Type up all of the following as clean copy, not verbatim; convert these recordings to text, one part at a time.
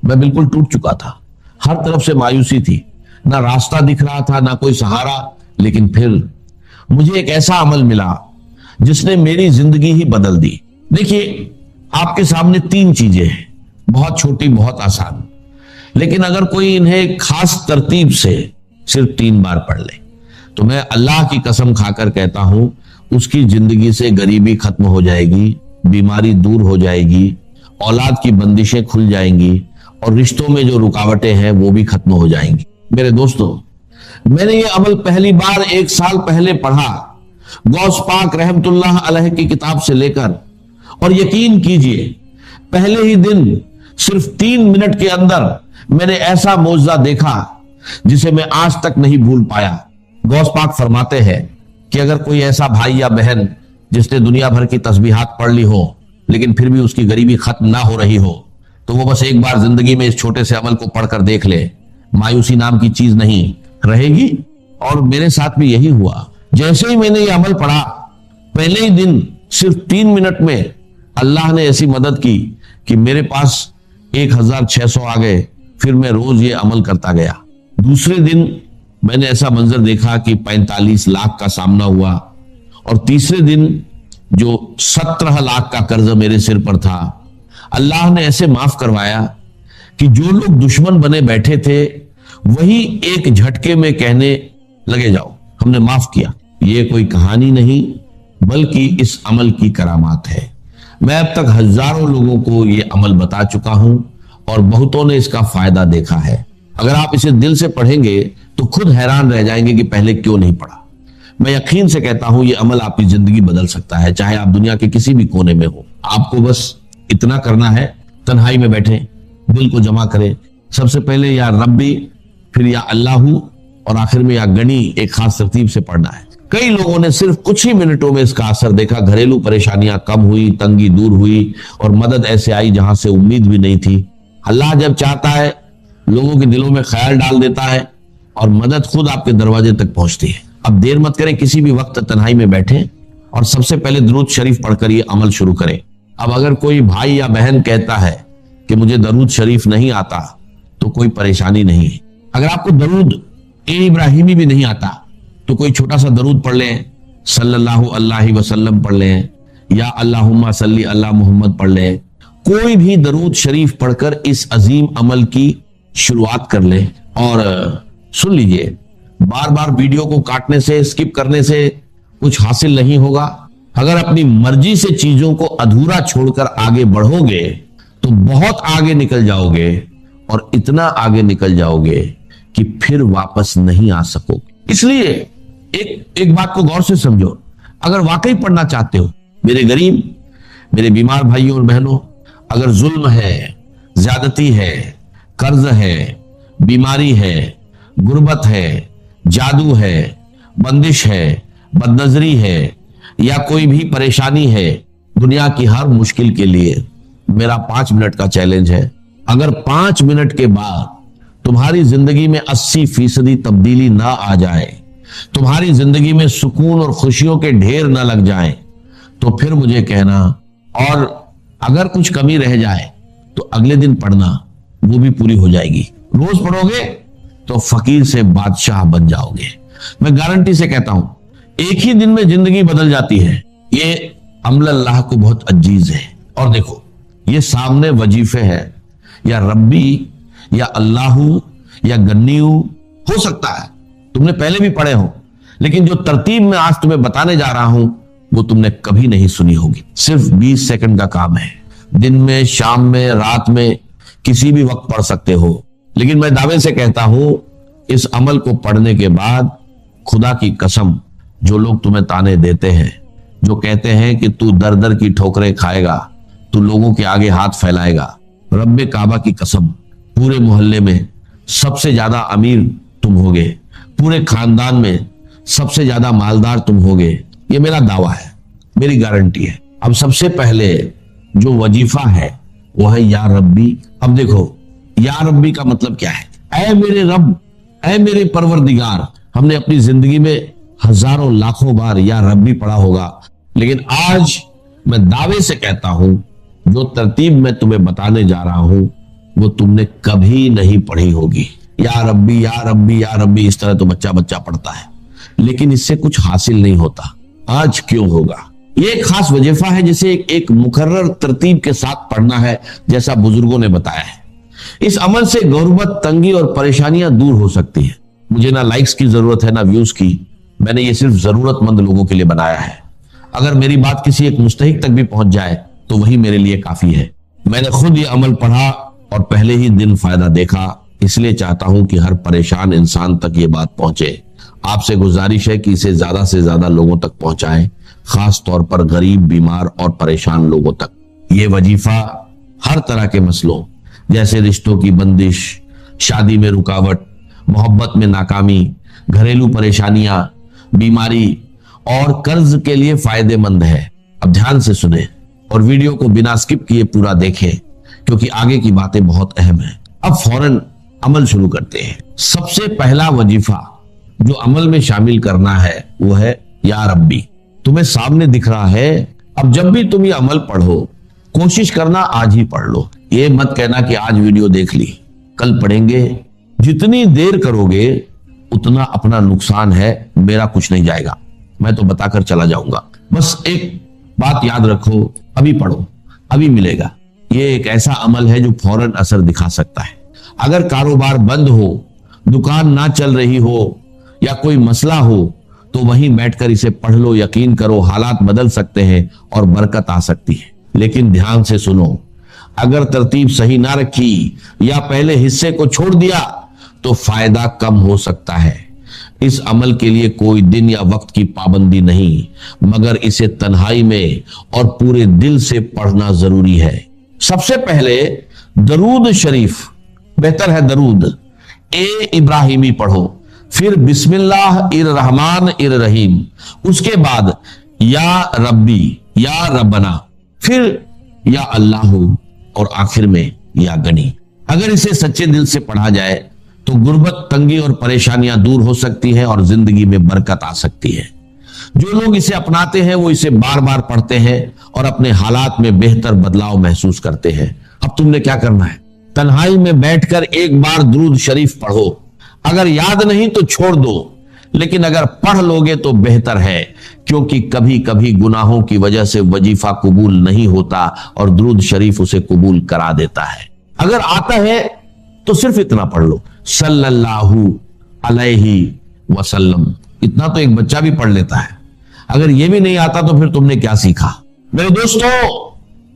मैं बिल्कुल टूट चुका था, हर तरफ से मायूसी थी, ना रास्ता दिख रहा था ना कोई सहारा। लेकिन फिर मुझे एक ऐसा अमल मिला जिसने मेरी जिंदगी ही बदल दी। देखिए, आपके सामने 3 चीजें हैं, बहुत छोटी बहुत आसान, लेकिन अगर कोई इन्हें खास तरतीब से सिर्फ 3 बार पढ़ ले तो मैं अल्लाह की कसम खाकर कहता हूं उसकी जिंदगी से गरीबी खत्म हो जाएगी, बीमारी दूर हो जाएगी, औलाद की बंदिशें खुल जाएंगी और रिश्तों में जो रुकावटें हैं वो भी खत्म हो जाएंगी। मेरे दोस्तों, मैंने ये अमल पहली बार 1 साल पहले पढ़ा, गौस पाक रहमतुल्लाह अलैह की किताब से लेकर, और यकीन कीजिए पहले ही दिन सिर्फ 3 मिनट के अंदर मैंने ऐसा मौजज़ा देखा जिसे मैं आज तक नहीं भूल पाया। गौस पाक फरमाते हैं कि अगर कोई ऐसा भाई या बहन जिसने दुनिया भर की तस्बीहात पढ़ ली हो लेकिन फिर भी उसकी गरीबी खत्म ना हो रही हो तो वो बस एक बार जिंदगी में इस छोटे से अमल को पढ़कर देख ले, मायूसी नाम की चीज नहीं रहेगी। और मेरे साथ भी यही हुआ। जैसे ही मैंने ये अमल पढ़ा, पहले ही दिन सिर्फ 3 मिनट में अल्लाह ने ऐसी मदद की कि मेरे पास 1600 आ गए। फिर मैं रोज ये अमल करता गया। दूसरे दिन मैंने ऐसा मंजर देखा कि 45 लाख का सामना हुआ, और तीसरे दिन जो 17 लाख का कर्ज मेरे सिर पर था, अल्लाह ने ऐसे माफ करवाया कि जो लोग दुश्मन बने बैठे थे वही एक झटके में कहने लगे जाओ हमने माफ किया। ये कोई कहानी नहीं बल्कि इस अमल की करामात है। मैं अब तक हजारों लोगों को ये अमल बता चुका हूं और बहुतों ने इसका फायदा देखा है। अगर आप इसे दिल से पढ़ेंगे तो खुद हैरान रह जाएंगे कि पहले क्यों नहीं पढ़ा। मैं यकीन से कहता हूं ये अमल आपकी जिंदगी बदल सकता है, चाहे आप दुनिया के किसी भी कोने में हो। आपको बस इतना करना है, तन्हाई में बैठे दिल को जमा करें, सबसे पहले या रब्बी, फिर या अल्लाहू, और आखिर में या गनी एक खास तरतीब से पढ़ना है। कई लोगों ने सिर्फ कुछ ही मिनटों में इसका असर देखा। घरेलू परेशानियां कम हुई, तंगी दूर हुई और मदद ऐसे आई जहां से उम्मीद भी नहीं थी। अल्लाह जब चाहता है लोगों के दिलों में ख्याल डाल देता है और मदद खुद आपके दरवाजे तक पहुंचती है। अब देर मत करें, किसी भी वक्त तन्हाई में बैठे और सबसे पहले दरूद शरीफ पढ़कर ये अमल शुरू करें। अब अगर कोई भाई या बहन कहता है कि मुझे दरूद शरीफ नहीं आता तो कोई परेशानी नहीं है। अगर आपको दरूद इब्राहिमी भी नहीं आता तो कोई छोटा सा दरूद पढ़ लें, सल्लल्लाहु अलैहि वसल्लम पढ़ लें, या अल्लाहुम्मा सल्ली अला मोहम्मद पढ़ लें। कोई भी दरूद शरीफ पढ़कर इस अजीम अमल की शुरुआत कर लें। और सुन लीजिए, बार बार वीडियो को काटने से, स्किप करने से कुछ हासिल नहीं होगा। अगर अपनी मर्जी से चीजों को अधूरा छोड़कर आगे बढ़ोगे तो बहुत आगे निकल जाओगे, और इतना आगे निकल जाओगे कि फिर वापस नहीं आ सकोगे। इसलिए एक बात को गौर से समझो। अगर वाकई पढ़ना चाहते हो, मेरे गरीब, मेरे बीमार भाइयों और बहनों, अगर जुल्म है, ज्यादती है, कर्ज है, बीमारी है, गुर्बत है, जादू है, बंदिश है, बदनजरी है, या कोई भी परेशानी है, दुनिया की हर मुश्किल के लिए मेरा 5 मिनट का चैलेंज है। अगर 5 मिनट के बाद तुम्हारी जिंदगी में 80% तब्दीली ना आ जाए, तुम्हारी जिंदगी में सुकून और खुशियों के ढेर ना लग जाएं, तो फिर मुझे कहना, और अगर कुछ कमी रह जाए तो अगले दिन पढ़ना, वो भी पूरी हो जाएगी। रोज पढ़ोगे तो फकीर से बादशाह बन जाओगे। मैं गारंटी से कहता हूं, एक ही दिन में जिंदगी बदल जाती है। ये अमल अल्लाह को बहुत अजीज है। और देखो, ये सामने वजीफे है, या रब्बी, या अल्लाहू, या गन्नीयू हो सकता है तुमने पहले भी पढ़े हो, लेकिन जो तरतीब में आज तुम्हें बताने जा रहा हूं वो तुमने कभी नहीं सुनी होगी। सिर्फ 20 सेकंड का काम है। दिन में, शाम में, रात में, किसी भी वक्त पढ़ सकते हो। लेकिन मैं दावे से कहता हूं, इस अमल को पढ़ने के बाद खुदा की कसम, जो लोग तुम्हें ताने देते हैं, जो कहते हैं कि तू दर दर की ठोकरें खाएगा, तू लोगों के आगे हाथ फैलाएगा, रब्बे काबा की कसम, पूरे मोहल्ले में सबसे ज्यादा अमीर तुम होगे, पूरे खानदान में सबसे ज्यादा मालदार तुम होगे। ये मेरा दावा है, मेरी गारंटी है। अब सबसे पहले जो वजीफा है वो है या रब्बी। अब देखो, या रब्बी का मतलब क्या है? ऐ मेरे रब, ऐ मेरे परवरदिगार। हमने अपनी जिंदगी में हजारों लाखों बार या रब्बी पढ़ा होगा, लेकिन आज मैं दावे से कहता हूं, जो तरतीब मैं तुम्हें बताने जा रहा हूं वो तुमने कभी नहीं पढ़ी होगी। या रब्बी या रब्बी या रब्बी, इस तरह तो बच्चा बच्चा पढ़ता है, लेकिन इससे कुछ हासिल नहीं होता। आज क्यों होगा? ये एक खास वजीफा है जिसे एक मुकर्रर तरतीब के साथ पढ़ना है, जैसा बुजुर्गों ने बताया है। इस अमल से गुर्बत, तंगी और परेशानियां दूर हो सकती है। मुझे ना लाइक्स की जरूरत है ना व्यूज की, मैंने ये सिर्फ जरूरतमंद लोगों के लिए बनाया है। अगर मेरी बात किसी एक मुस्तहिक तक भी पहुंच जाए तो वही मेरे लिए काफी है। मैंने खुद ये अमल पढ़ा और पहले ही दिन फायदा देखा, इसलिए चाहता हूं कि हर परेशान इंसान तक ये बात पहुंचे। आपसे गुजारिश है कि इसे ज्यादा से ज्यादा लोगों तक पहुंचाएं, खास तौर पर गरीब, बीमार और परेशान लोगों तक। ये वजीफा हर तरह के मसलों जैसे रिश्तों की बंदिश, शादी में रुकावट, मोहब्बत में नाकामी, घरेलू परेशानियां, बीमारी और कर्ज के लिए फायदेमंद है। अब ध्यान से सुने और वीडियो को बिना स्किप किए पूरा देखें, क्योंकि आगे की बातें बहुत अहम हैं। अब फौरन अमल शुरू करते हैं। सबसे पहला वजीफा जो अमल में शामिल करना है वो है या रब्बी। तुम्हें सामने दिख रहा है। अब जब भी तुम ये अमल पढ़ो, कोशिश करना आज ही पढ़ लो। ये मत कहना कि आज वीडियो देख ली, कल पढ़ेंगे। जितनी देर करोगे उतना अपना नुकसान है, मेरा कुछ नहीं जाएगा, मैं तो बताकर चला जाऊंगा। बस एक बात याद रखो, अभी पढ़ो, अभी मिलेगा। ये एक ऐसा अमल है जो फौरन असर दिखा सकता है। अगर कारोबार बंद हो, दुकान ना चल रही हो या कोई मसला हो तो वहीं बैठकर इसे पढ़ लो। यकीन करो, हालात बदल सकते हैं और बरकत आ सकती है। लेकिन ध्यान से सुनो, अगर तरतीब सही ना रखी या पहले हिस्से को छोड़ दिया तो फायदा कम हो सकता है। इस अमल के लिए कोई दिन या वक्त की पाबंदी नहीं, मगर इसे तन्हाई में और पूरे दिल से पढ़ना जरूरी है। सबसे पहले दरूद शरीफ, बेहतर है दरूद इब्राहिमी पढ़ो, फिर बिस्मिल्लाह इर रहमान इर रहीम, उसके बाद या रब्बी या रब्बना, फिर या अल्लाह और आखिर में या गनी। अगर इसे सच्चे दिल से पढ़ा जाए तो गुर्बत, तंगी और परेशानियां दूर हो सकती हैं और जिंदगी में बरकत आ सकती है। जो लोग इसे अपनाते हैं वो इसे बार बार पढ़ते हैं और अपने हालात में बेहतर बदलाव महसूस करते हैं। अब तुमने क्या करना है? तन्हाई में बैठकर एक बार दुरूद शरीफ पढ़ो। अगर याद नहीं तो छोड़ दो, लेकिन अगर पढ़ लोगे तो बेहतर है, क्योंकि कभी कभी गुनाहों की वजह से वजीफा कबूल नहीं होता और दुरूद शरीफ उसे कबूल करा देता है। अगर आता है तो सिर्फ इतना पढ़ लो, सल्लल्लाहु अलैहि वसल्लम। इतना तो एक बच्चा भी पढ़ लेता है। अगर यह भी नहीं आता तो फिर तुमने क्या सीखा? मेरे दोस्तों,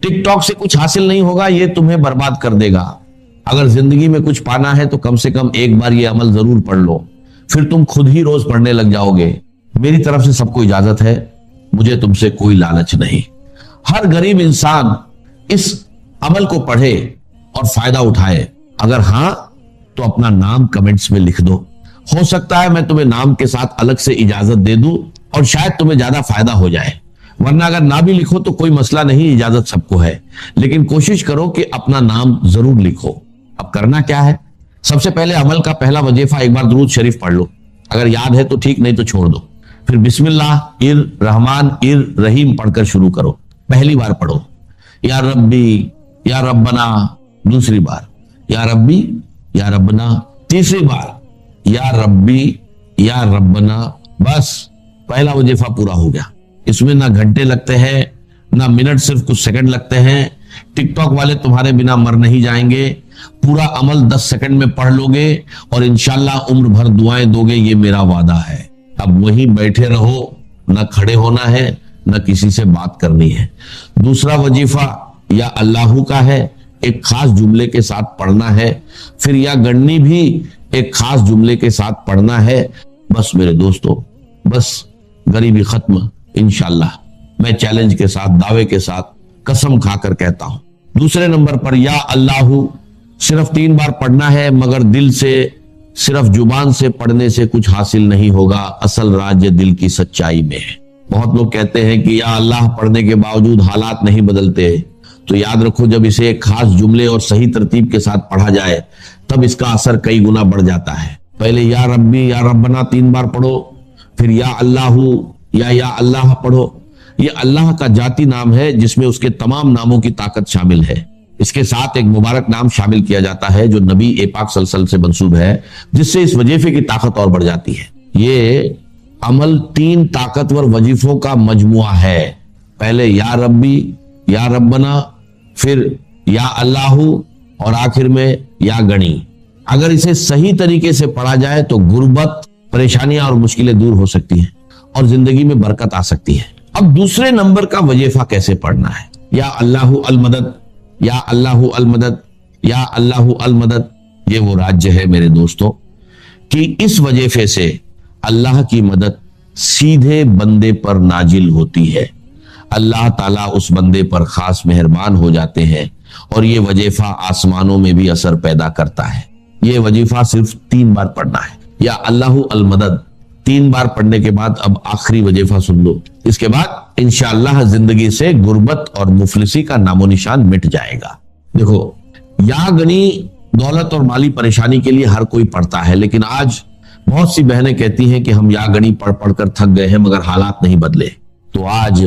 टिकटॉक से कुछ हासिल नहीं होगा, यह तुम्हें बर्बाद कर देगा। अगर जिंदगी में कुछ पाना है तो कम से कम एक बार ये अमल जरूर पढ़ लो, फिर तुम खुद ही रोज पढ़ने लग जाओगे। मेरी तरफ से सबको इजाजत है, मुझे तुमसे कोई लालच नहीं। हर गरीब इंसान इस अमल को पढ़े और फायदा उठाए। अगर हां तो अपना नाम कमेंट्स में लिख दो। हो सकता है मैं तुम्हें नाम के साथ अलग से इजाजत दे दूं और शायद तुम्हें ज्यादा फायदा हो जाए। वरना अगर ना भी लिखो तो कोई मसला नहीं, इजाजत सबको है, लेकिन कोशिश करो कि अपना नाम जरूर लिखो। अब करना क्या है? सबसे पहले अमल का पहला वजीफा एक बार दुरूद शरीफ पढ़ लो। अगर याद है तो ठीक, नहीं तो छोड़ दो। फिर बिस्मिल्लाह इर रहमान इर रहीम पढ़कर शुरू करो। पहली बार पढ़ो या रब्बी या रब्बना, दूसरी बार या रब्बी या रब्बना, तीसरी बार या रब्बी या रब्बना। बस पहला वजीफा पूरा हो गया। इसमें ना घंटे लगते हैं ना मिनट, सिर्फ कुछ सेकंड लगते हैं। टिकटॉक वाले तुम्हारे बिना मर नहीं जाएंगे। पूरा अमल 10 सेकंड में पढ़ लोगे और इंशाल्लाह उम्र भर दुआएं दोगे, ये मेरा वादा है। अब वहीं बैठे रहो, ना खड़े होना है ना किसी से बात करनी है। दूसरा वजीफा या अल्लाहू का है, एक खास जुमले के साथ पढ़ना है। फिर या गन्नी भी एक खास जुमले के साथ पढ़ना है। बस मेरे दोस्तों, बस गरीबी खत्म इंशाल्लाह। मैं चैलेंज के साथ, दावे के साथ, कसम खाकर कहता हूं। दूसरे नंबर पर या अल्लाहू सिर्फ 3 बार पढ़ना है, मगर दिल से, सिर्फ जुबान से पढ़ने से कुछ हासिल नहीं होगा। असल राज दिल की सच्चाई में है। बहुत लोग कहते हैं कि या अल्लाह पढ़ने के बावजूद हालात नहीं बदलते, तो याद रखो, जब इसे एक खास जुमले और सही तरतीब के साथ पढ़ा जाए तब इसका असर कई गुना बढ़ जाता है। पहले या रब्बी या रब्बना 3 बार पढ़ो, फिर या अल्लाहू या अल्लाह पढ़ो। ये अल्लाह का जाती नाम है जिसमें उसके तमाम नामों की ताकत शामिल है। इसके साथ एक मुबारक नाम शामिल किया जाता है जो नबी ए पाक सल्लल्लाहु अलैहि वसल्लम से मंसूब है, जिससे इस वजीफे की ताकत और बढ़ जाती है। ये अमल 3 ताकतवर वजीफों का मजमुआ है। पहले या रब्बी, या रब्बना, फिर या अल्लाहू और आखिर में या गणी। अगर इसे सही तरीके से पढ़ा जाए तो गुर्बत, परेशानियां और मुश्किलें दूर हो सकती हैं और जिंदगी में बरकत आ सकती है। अब दूसरे नंबर का वजीफा कैसे पढ़ना है? या अल्लाहु अल मदद, या अल्लाहु अल मदद, या अल्लाहु अल मदद। ये वो राज्य है मेरे दोस्तों कि इस वजीफे से अल्लाह की मदद सीधे बंदे पर नाजिल होती है। अल्लाह ताला उस बंदे पर खास मेहरबान हो जाते हैं और ये वजीफा आसमानों में भी असर पैदा करता है। ये वजीफा सिर्फ 3 बार पढ़ना है। या अल्लाहु अल मदद 3 बार पढ़ने के बाद अब आखिरी वजीफा सुन लो। इसके बाद इंशाअल्लाह जिंदगी से गुर्बत और मुफलिसी का नामो निशान मिट जाएगा। देखो, या गनी दौलत और माली परेशानी के लिए हर कोई पढ़ता है, लेकिन आज बहुत सी बहनें कहती हैं कि हम या गनी पढ़ पढ़कर थक गए हैं मगर हालात नहीं बदले। तो आज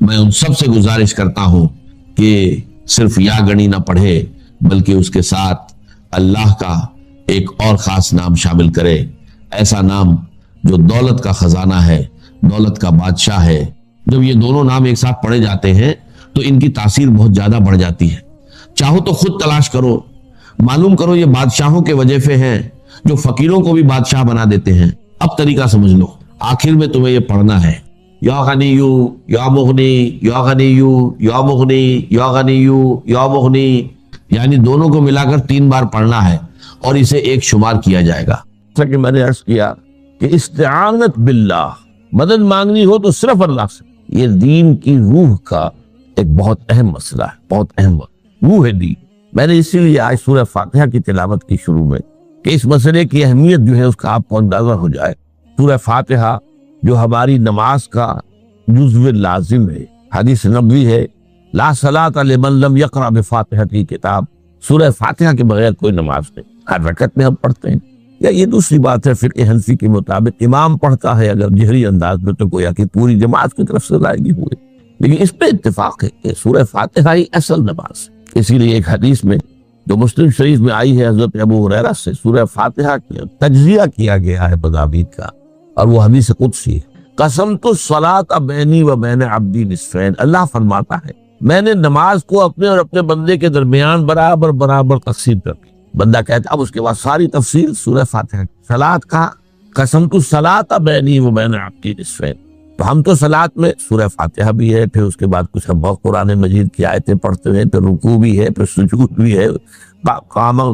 मैं उन सब से गुजारिश करता हूं कि सिर्फ या गनी ना पढ़े बल्कि उसके साथ अल्लाह का एक और खास नाम शामिल करे, ऐसा नाम जो दौलत का खजाना है, दौलत का बादशाह है। जब ये दोनों नाम एक साथ पढ़े जाते हैं तो इनकी तासीर बहुत ज्यादा बढ़ जाती है। चाहो तो खुद तलाश करो, मालूम करो ये बादशाहों के वजीफे हैं जो फकीरों को भी बादशाह बना देते हैं। अब तरीका समझ लो, आखिर में तुम्हें ये पढ़ना है या गनीयू या मुगनी, या गनीयू या मुगनी, या गनीयू या मुगनी, यानी दोनों को मिलाकर 3 बार पढ़ना है और इसे एक शुमार किया जाएगा। जैसा कि मैंने अर्ज किया कि इस्तिआनत बिल्लाह, मदद मांगनी हो तो सिर्फ अल्लाह से। ये दीन की रूह का एक बहुत अहम मसला है, बहुत अहम रूह है दीन। मैंने इसीलिए आज सूरह फातिहा की तिलावत की शुरू में कि इस मसले की अहमियत जो है उसका आपको अंदाजा हो जाए। सूरह फातिहा जो हमारी नमाज का जुज़्व लाजिम है, हदीस नबवी है, ला सलात लिमन लम यक़रा बिफ़ातिहतिल किताब, सूरह फातिहा के बगैर कोई नमाज नहीं। हर रकत में हम पढ़ते हैं। या ये दूसरी बात है, फिर हनफी के मुताबिक इमाम पढ़ता है अगर जहरी अंदाज में तो गोया कि पूरी जमात की तरफ से अदायगी हुई। लेकिन इस पे इत्तेफाक है कि सूरह फातिहा ही असल नमाज। इसीलिए एक हदीस में जो मुस्लिम शरीफ में आई है हजरत अबू हुरैरा से सूरह फातिहा का तज्जिया किया गया है बदाबीद का, और वो हदीस कुदसी है। कसम तो सलात बैनी व बैन अब्दी निस्फैन, अल्लाह फरमाता है मैंने नमाज को अपने और अपने बंदे के दरमियान बराबर बराबर तकसीम कर दी। बंदा कहता, अब उसके बाद सारी तफसील सूरह फातिहा। सलात का कसम तो सलात बैनी व बैन अब्दी निस्फैन, तो हम तो सलात में सूरह फातिहा भी है, फिर उसके बाद कुछ हम बहुत कुरान मजीद की आयतें पढ़ते हैं, फिर रुकू भी है, फिर सुजूद भी है, कामा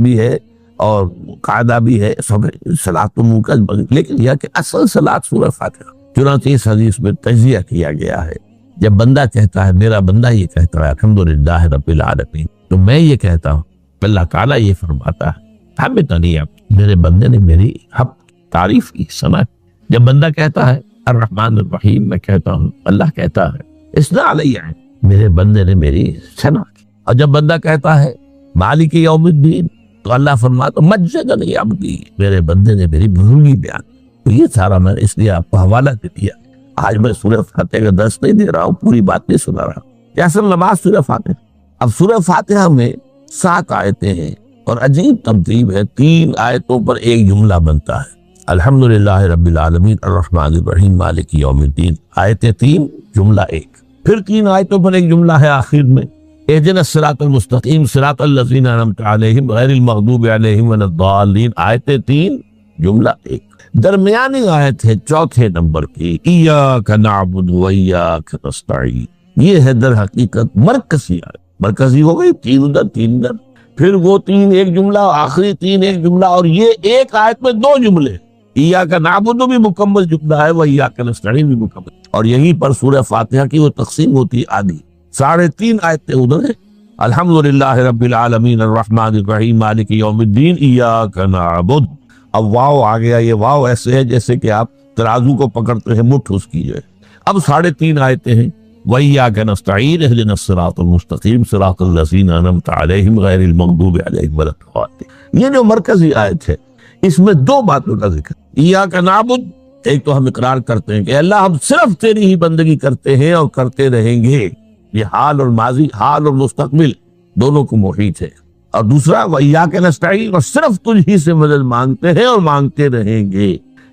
भी है और कायदा भी है, सब सलात तो मुंह का। लेकिन यह कि असल सलात सूरह फातिहा। चुनांचे इस हदीस में तजिया किया गया है। जब बंदा कहता है, मेरा बंदा ये कहता है अल्हम्दुलिल्लाह रब्बिल आलमीन, तो मैं ये कहता हूँ, अल्लाह ताला ये फरमाता है हमें तो नहीं, आप मेरे बंदे ने मेरी हक तारीफ की, सना। जब बंदा कहता है अर्रहमान अर्रहीम, मैं कहता हूँ, अल्लाह कहता है इसना अलैया, मेरे बंदे ने मेरी सना की। और जब बंदा कहता है मालिक यौमिद्दीन, तो अल्लाह फरमाता मज्जदनी अब्दी, मेरे बंदे ने मेरी बुजुर्गी बयान। तो ये सारा मैंने इसलिए आपको हवाला दे दिया। आज मैं सूरह फातिहा का दर्स नहीं दे रहा हूँ, पूरी बात नहीं सुना रहा हूँ। असल नमाज सूरह फातिहा। अब सूरह फातिहा में 7 आयतें हैं और अजीब तरतीब है। 3 आयतों पर एक जुमला बनता है, अल्हम्दुलिल्लाह रब्बिल आलमीन अर्रहमानिर रहीम मालिकी यौमिद्दीन। आयतें 3, जुमला 1। फिर 3 आयतों पर एक जुमला है आखिर में, इहदिनस सिरातल मुस्तकीम सिरातल लज़ीना अनअमता अलैहिम गैरिल मग़दूबि अलैहिम वलद्दालीन। आयतें 3, जुमला 1। दरमियानी आयत है 4थे नंबर की, इय्याका नअबुदु व इय्याका नस्तईन। ये है दर हकीकत मरकजी आयत। मरकजी हो गई, 3 उधर 3 इधर, फिर वो 3 एक जुमला, आखिरी 3 एक जुमला, और ये एक आयत में 2 जुमले। इय्याका नअबुदु भी मुकम्मल जुमला है, व इय्याका नस्तईन भी मुकम्मल। और यहीं पर सूरह फातिहा की वो तकसीम होती है आधी। 3.5 आयतें उधर है, अल्हम्दुलिल्लाह रब्बिल आलमीन अर्रहमानिर रहीम मालिकी यौमिद्दीन इय्याका नअबुदु। अब वाव आ गया। ये वाव ऐसे है जैसे कि आप तराजू को पकड़ते हैं, मुठ उसकी जो है। अब 3.5 आयतें हैं, व इय्याका नस्तईन इहदिनस सिरातल मुस्तकीम सिरातल लज़ीना अनअमता अलैहिम गैरिल मग़दूबि अलैहिम वलद्दालीन। ये जो मरकजी आयत है इसमें 2 बातों का जिक्र। इय्याका नअबुदु, एक तो हम इकरार करते हैं कि अल्लाह हम सिर्फ तेरी ही बंदगी करते हैं और करते रहेंगे। ये हाल और माजी, हाल और मुस्तकबिल दोनों को मोहित है। और दूसरा वइय्याक नस्तईन, और सिर्फ तुझ ही से मदद मांगते हैं और मांगते रहेंगे।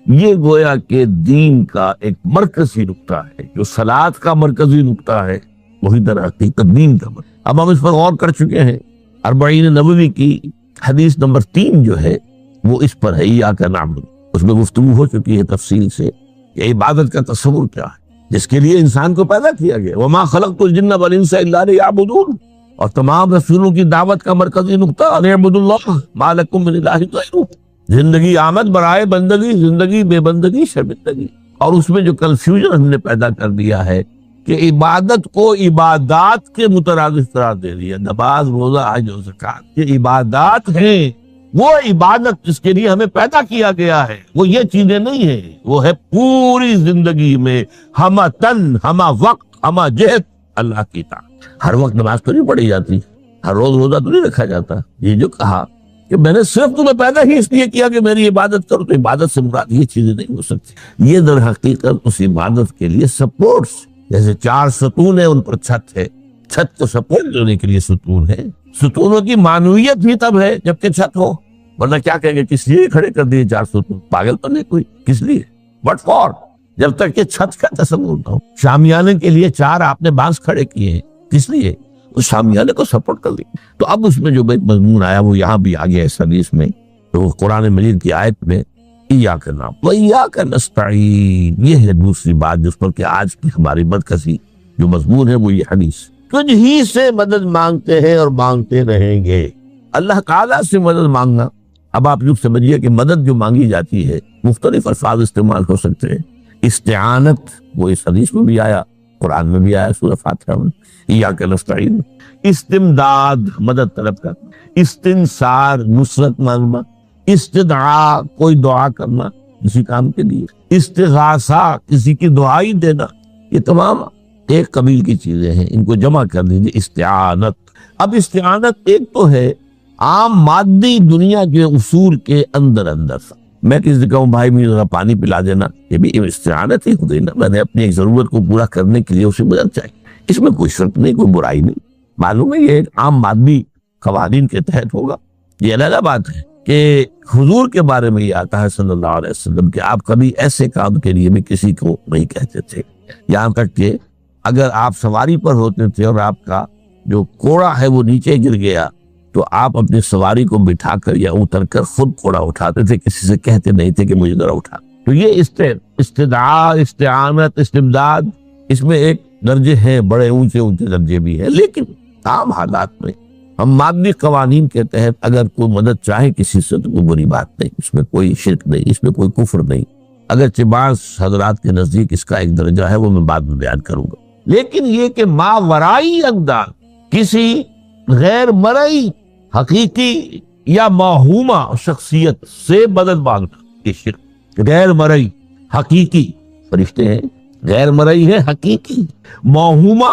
ये गोया के दीन का एक मरकजी नुक्ता है, जो सलात का मरकजी नुक्ता है वही दर हकीकत दीन का मरकज। अब हम इस पर गौर कर चुके हैं। अर्बईन नबवी की हदीस नंबर 3 जो है वो इस पर है, इय्याक नअबुद। उसमें गुफ्तगू हो चुकी है तफसील से ये इबादत का तस्वुर क्या है, जिसके लिए इंसान को पैदा किया गया। वमा खलक़तुल जिन्ना वल इंसा इल्ला लियअबुदून, और तमाम रसूलों की दावत का मरकजी नुक्ता अनिअबुदुल्लाह मा लकुम मिन इलाहिन गैरुहु। जिंदगी आमद बराए बंदगी, जिंदगी बेबंदगी शर्मिंदगी। और उसमें जो कंफ्यूजन हमने पैदा कर दिया है कि इबादत को इबादात के मुतरादिफ करार दे दिया। नमाज, रोजा, हज और ज़कात ये इबादात हैं। वो इबादत जिसके लिए हमें पैदा किया गया है वो ये चीजें नहीं है, वो है पूरी जिंदगी में हमा तन, हमा वक्त, हमा जहद अल्लाह की ताअत। हर वक्त नमाज तो नहीं पढ़ी जाती, हर रोज रोजा तो नहीं रखा जाता। ये जो कहा कि मैंने सिर्फ तुम्हें पैदा ही इसलिए किया कि मेरी इबादत करो, तो इबादत से मुराद ये चीजें नहीं हो सकती। ये दर हकीकत उस इबादत के लिए सपोर्ट्स, जैसे 4 सतून है उन पर छत है, छत को सपोर्ट देने के लिए सतून है। सतूनों की मानवीयत भी तब है जबकि छत हो, वरना क्या कहेंगे किस लिए खड़े कर दिए 4 सतून, पागल तो नहीं कोई, किस लिए, बट फॉर, जब तक ये छत का तस्वुर ना हो। शामियाने के लिए 4 आपने बांस खड़े किए हैं, किस लिए, उस शामियाने को सपोर्ट कर दिया। तो अब उसमें जो मजमून आया वो यहाँ भी आ गया इस हदीस में, तो कुरान मजीद की आयत में इय्याक नअबुदु व इय्याक नस्तईन, ये है दूसरी बात जिस पर कि आज की हमारी मरकजी जो मजमून है वो ये हदीस। तुझ ही से मदद मांगते हैं और मांगते रहेंगे। अल्लाह ताला से मदद मांगना, अब आप यूं समझिए कि मदद जो मांगी जाती है मुख्तलिफ अल्फाज इस्तेमाल हो सकते हैं। इस्तिआनत वो इस हदीस में भी आया, कुरान में भी आया सूरह फातिहा में, इय्याक नस्तईन। इस्तिमदाद मदद तलब का, इस्तिनसार नुसरत मांगना, इस्तिदआ कोई दुआ करना किसी काम के लिए, इस्तिगासा किसी की दुआई देना, ये तमाम एक कबील की चीजें हैं, इनको जमा कर दीजिए इस्तिआनत। अब इस्तिआनत एक तो है आम मादी दुनिया के उसूल के अंदर अंदर सा, मैं किसी से कहूँ भाई मुझे जरा पानी पिला देना, ये भी इस्तिआनत ही हो गई ना, मैंने अपनी एक जरूरत को पूरा करने के लिए उसे मदद चाहिए, इसमें कोई शर्त नहीं, कोई बुराई नहीं। मालूम है ये एक आम मादी कवानीन के तहत होगा। ये अलग बात है कि हुजूर के बारे में ये आता है सल्लल्लाहु अलैहि वसल्लम कि आप कभी ऐसे काम के लिए भी किसी को नहीं कहते थे, यहाँ तक कि अगर आप सवारी पर होते थे और आपका जो कोड़ा है वो नीचे गिर गया तो आप अपनी सवारी को बिठाकर या उतर कर खुद कोड़ा उठाते थे, किसी से कहते नहीं थे कि मुझे जरा उठा। तो ये इस्तिदा, इस्तिआनत, इस्तिमदाद, इसमें एक दर्जे हैं, बड़े ऊंचे ऊंचे दर्जे भी है। लेकिन आम हालात में हम मादी कवानीन के तहत अगर कोई मदद चाहे किसी से तो कोई बुरी बात नहीं, इसमें कोई शिर्क नहीं, इसमें कोई कुफ्र नहीं। अगर चिबास हजरात के नजदीक इसका एक दर्जा है वो मैं बाद में बयान करूंगा। लेकिन ये कि मावराई अंदाज किसी गैर मरई हकीकी या माहूमा शख्सियत से मदद मांगना, ये शिर्क। गैर मरई हकीकी फरिश्ते हैं, गैर मरई है हकीकी, माहूमा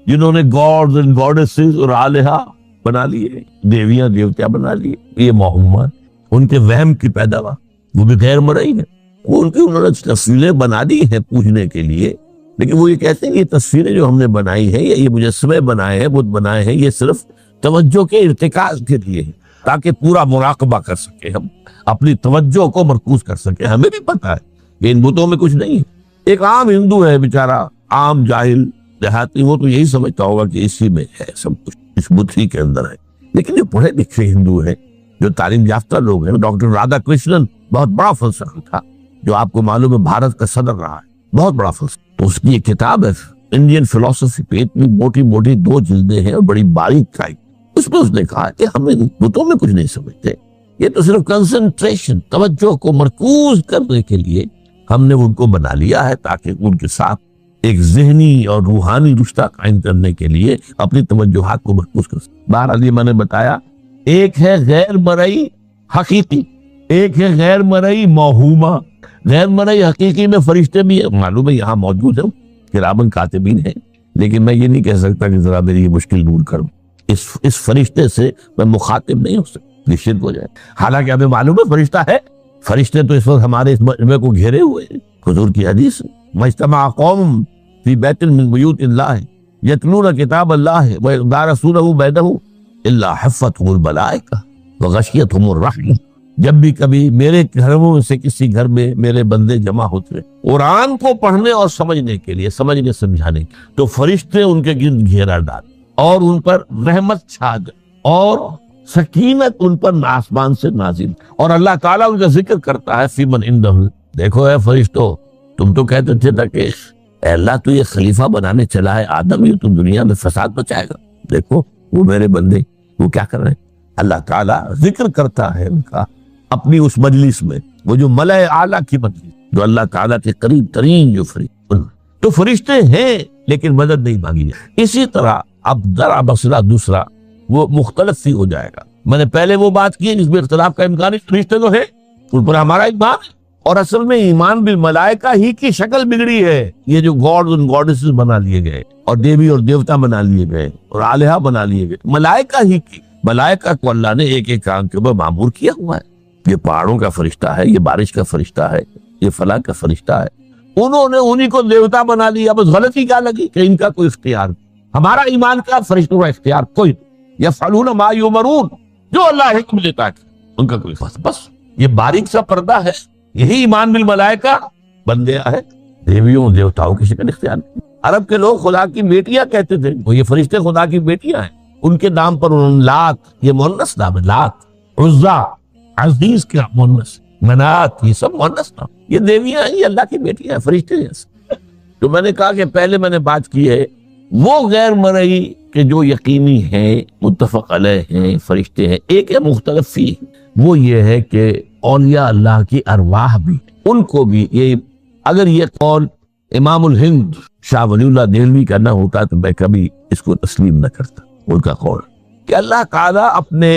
जिन्होंने गॉड्स एंड गॉडेसेस और आलिहा बना लिए, देवियां देवता बना लिए, ये माहूमा, उनके वहम की पैदावार, वो भी गैर मरई है। वो उनकी उन्होंने तस्वीरें बना दी हैं पूजने के लिए, लेकिन वो ये कहते हैं ये तस्वीरें जो हमने बनाई है या ये मुजस्समे बनाए हैं, बुत बनाए हैं, ये सिर्फ तवज्जो के इर्तिकाज के लिए है, ताकि पूरा मुराकबा कर सके, हम अपनी तवज्जो को मरकूज कर सके। हमें भी पता है कि इन बुतों में कुछ नहीं है। एक आम हिंदू है बेचारा, आम जाहिल देहाती, वो तो यही समझता होगा कि इसी में है सब कुछ, इस बुत ही के अंदर है। लेकिन जो पढ़े लिखे हिंदू है, जो तालीम याफ्ता लोग हैं, डॉक्टर राधा कृष्णन बहुत बड़ा फलसफा था, जो आपको मालूम है भारत का सदर रहा है, बहुत बड़ा फलसफा। तो उसकी एक किताब है इंडियन फिलोसफी पे, इतनी मोटी मोटी 2 जिल्दें हैं और बड़ी बारीक टाइप। उसमें उसने कहा कि हम इन बुतों में कुछ नहीं समझते, ये तो सिर्फ कंसंट्रेशन, तवज्जो को मरकूज करने के लिए हमने उनको बना लिया है, ताकि उनके साथ एक ज़हनी और रूहानी रिश्ता कायम करने के लिए अपनी तवज्जोहात को मरकूज कर सके। बहरहाल मैंने बताया, एक है गैर मरई हकीकी, एक है गैर मरई माहूमा। गैर मरई हकीकी में फरिश्ते भी मालूम है यहाँ मौजूद है, किरामन कातिबीन है, लेकिन मैं ये नहीं कह सकता कि जरा मेरी ये मुश्किल दूर करूं, इस फरिश्ते से मैं मुखातिब नहीं हो सकता, निश्चित हो जाए। हालांकि हमें मालूम है फरिश्ता है, फरिश्ते तो इस वक्त हमारे इस मजमे को घेरे हुए हैं। हुजूर की हदीस, मजतमा कौम फी बैतिन मिन बुयूतिल्लाह यतलूना किताब अल्लाह व यदरसूनहु बैनहुम इल्ला हफ़्फ़तहुमुल मलाइका व गशियतहुमुर रहमा। जब भी कभी मेरे घरों में से किसी घर में मेरे बंदे जमा होते कुरान को पढ़ने और समझने के लिए, समझने समझाने के, तो फरिश्ते उनके गिर्द घेरा डाल और उन पर रहमत छा जाए और सकीनत उन पर आसमान से नाजिल, और अल्लाह ताला उनका जिक्र करता है फीमन इंदहु। देखो है फरिश्तों, तुम तो कहते थे ना कि अल्लाह तो ये खलीफा बनाने चला है आदम, ये तो दुनिया में फसाद मचाएगा। देखो वो मेरे बंदे वो क्या कर रहे हैं। अल्लाह ताला जिक्र करता है उनका अपनी उस मजलिस में, वो जो मलाए आला की मजलिस, जो अल्लाह ताला के करीब तरीन जो फरिश्ते, तो फरिश्ते हैं लेकिन मदद नहीं मांगी जाए। इसी तरह अब दरा मसला दूसरा वो मुख्तलिफ सी हो जाएगा। मैंने पहले वो बात की जिसमें इख्तिलाफ का इम्कान है, फरिश्ते तो है उन पर हमारा ईमान है, और असल में ईमान बिल मलाइका ही की शक्ल बिगड़ी है। ये जो गॉड्स और गॉडेसेस बना लिए गए और देवी और देवता बना लिए गए और आलिहा बना लिए गए, मलाइका ही की। मलाइका को अल्लाह ने एक एक काम के ऊपर मामूर किया हुआ है। ये पहाड़ों का फरिश्ता है, ये बारिश का फरिश्ता है, ये फला का फरिश्ता है। उन्होंने उन्हीं को देवता बना लिया। बस गलती क्या लगी कि इनका कोई इख्तियार, हमारा ईमान का फरिश्तों का इख्तियार कोई, यफ़अलून मा युमरून, जो अल्लाह हुक्म देता है उनका कोई, बस ये बारीक सा पर्दा है। यही ईमान बिल मलाइका बन गया है, देवियों देवताओं की शक्ल इख्तियार। अरब के लोग खुदा की बेटियां कहते थे, वो ये फरिश्ते खुदा की बेटियां हैं। उनके नाम पर उन्होंने लात, ये मुन्नस नाम है, लात, उज़्ज़ा, अजीज का मुन्नस, मनात, ये सब मुन्नस नाम। ये देवियां हैं, ये अल्लाह की बेटियां हैं, फरिश्ते हैं। तो मैंने कहा कि पहले मैंने बात की है वो गैर मरई के जो यकीनी है, मुत्तफक अलैह हैं, फरिश्ते हैं। एक है मुख्तलिफ फी, वो ये है कि औलिया अल्लाह की अरवाह भी, उनको भी ये, अगर ये कौल इमामुल हिंद शाह वलीउल्लाह देहलवी का ना होता तो मैं कभी इसको तस्लीम न करता। उनका कौल कि अल्लाह ताला अपने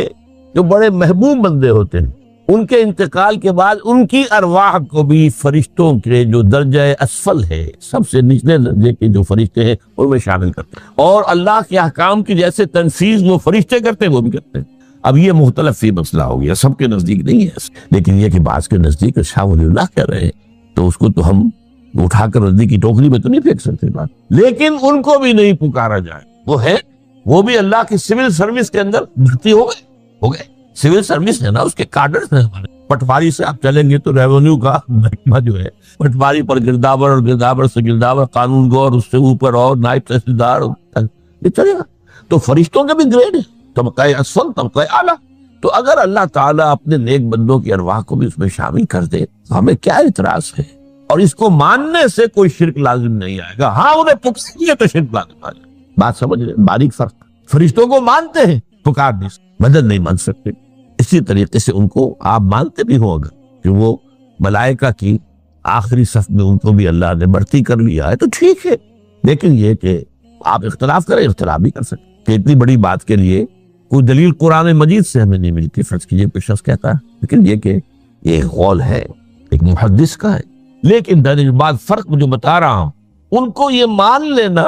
जो बड़े महबूब बंदे होते हैं उनके इंतकाल के बाद उनकी अरवाह को भी फरिश्तों के जो दर्जा असफल है, सबसे निचले दर्जे के जो फरिश्ते हैं उनमें शामिल करते हैं, और अल्लाह के अहकाम की जैसे तनफीज वो फरिश्ते करते हैं वो भी करते हैं। अब ये मुख्तलिफ मसला हो गया, सबके नजदीक नहीं है, लेकिन ये कि बाज के नजदीक शाह वलीउल्लाह कह रहे हैं तो उसको तो हम उठाकर नजदीक की टोकरी में तो नहीं फेंक सकते बात, लेकिन उनको भी नहीं पुकारा जाए। वो है, वो भी अल्लाह की सिविल सर्विस के अंदर भर्ती हो गए। सिविल सर्विस है ना, उसके कार्डर्स हैं हमारे। पटवारी से आप चलेंगे तो रेवेन्यू का महकमा जो है, पटवारी पर गिरदावर और गिरदावर से गिरदावर, कानून गो और उससे ऊपर और नायब तहसीलदार, ये चलेगा। तो फरिश्तों का भी ग्रेड है, तबका असफल, तबका आला। तो अगर अल्लाह ताला अपने नेक बंदों की अरवाह को भी उसमें शामिल कर दे तो हमें क्या इतराज है, और इसको मानने से कोई शिर्क लाजिम नहीं आएगा। हाँ, उन्हें पुकारिए तो शिर्क लाजिम आ जाए। बात समझ रहे, बारीक फर्क। फरिश्तों को मानते हैं, पुकार नहीं, मदद नहीं मान सकते। इसी तरीके से उनको आप मानते भी हो अगर कि वो मलाइका की आखिरी सफ में उनको भी अल्लाह ने भर्ती कर लिया है तो ठीक है, लेकिन ये कि आप इख्तलाफ करें, इख्तलाफ भी कर सकते। इतनी बड़ी बात के लिए कोई दलील कुरान मजीद से हमें नहीं मिलती, फर्ज कीजिए कोई शख्स कहता है, लेकिन ये कि ये कौल है एक मुहद्दिस का है। लेकिन बाद फर्क जो बता रहा हूं, उनको ये मान लेना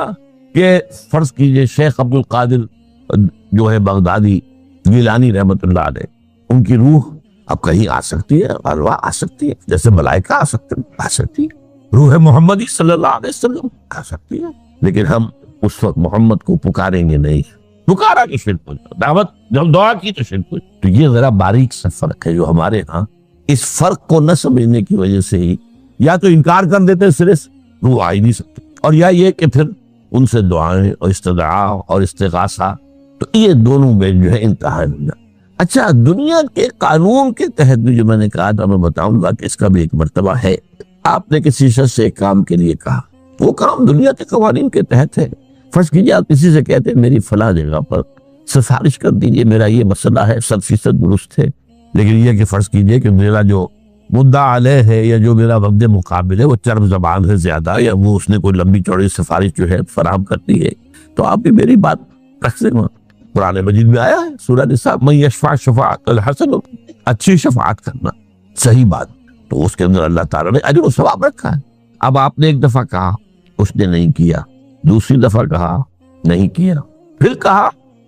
कि फर्ज कीजिए शेख अब्दुल कादिर जो है बगदादी गिलानी रहमतुल्लाह अलैह, उनकी रूह अब कहीं आ सकती है, अरवाह आ सकती है, जैसे मलाइका आ सकती है, रूह मोहम्मदी सल्लल्लाहु अलैहि वसल्लम आ सकती है। लेकिन हम उस वक्त मोहम्मद को पुकारेंगे नहीं, पुकारा कि शिर्क हो जाए, दावत जब दुआ की तो शिर्क हो जाए। तो ये जरा बारीक सा फर्क है जो हमारे यहाँ, इस फर्क को न समझने की वजह से ही या तो इनकार कर देते सिरे से, रूह आ ही नहीं सकती, और या ये कि फिर उनसे दुआएं और इस्तदा और इस्तिगासा, तो ये दोनों में जो है इंतहा है। अच्छा, दुनिया के कानून के तहत भी जो मैंने कहा था, मैं बताऊंगा कि इसका भी एक मर्तबा है। आपने किसी शख्स से एक काम के लिए कहा, वो काम दुनिया के कानून के तहत है। फर्ज कीजिए आप किसी से कहते हैं मेरी फला जगह पर सिफारिश कर दीजिए, मेरा ये मसला है, 100% दुरुस्त है, लेकिन ये कि फर्ज कीजिए कि मेरा जो मुद्दा अलैह है या जो मेरा वक़्त मुकाबिल है वो चर्ब ज़बान है ज्यादा, या वो उसने कोई लंबी चौड़ी सिफारिश जो है फराहम करती है, तो आप भी मेरी बात रख सकते। कुरान मजीद में आया है सूरह निसा, मैं यशफा शफाअतल हसन, अच्छी शफाअत करना, सही बात, तो उसके अंदर अल्लाह ताला ने अजर और सवाब रखा है। अब आपने एक दफा कहा, उसने नहीं किया, दूसरी दफा कहा नहीं किया, फिर कहा,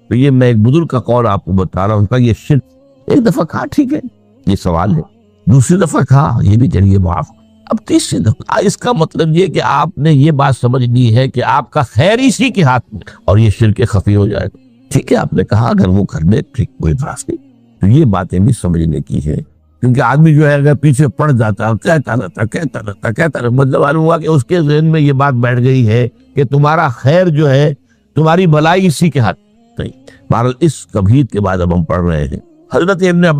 तो ये मैं एक बुजुर्ग का कौल आपको बता रहा हूं, उनका ये शिर्क। एक दफा कहा ठीक है ये सवाल है, दूसरी दफा कहा ये भी चलिए माफ, अब तीसरी दफा। इसका मतलब ये कि आपने ये बात समझ ली है कि आपका खैर इसी के हाथ में, और ये शिर्क खफी हो जाएगा। ठीक है, आपने कहा अगर वो कर दे ठीक, कोई इतराज नहीं। तो ये बातें भी समझने की है, क्योंकि आदमी जो है अगर पीछे पड़ जाता है, कहता रहता, मतलब मालूम हुआ कि उसके ज़हन में ये बात बैठ गई है कि तुम्हारा खैर जो है, तुम्हारी भलाई इसी के हाथ नहीं। बहरहाल इस कबीर के बाद अब हम पढ़ रहे हैं हजरत इब्न अब्बास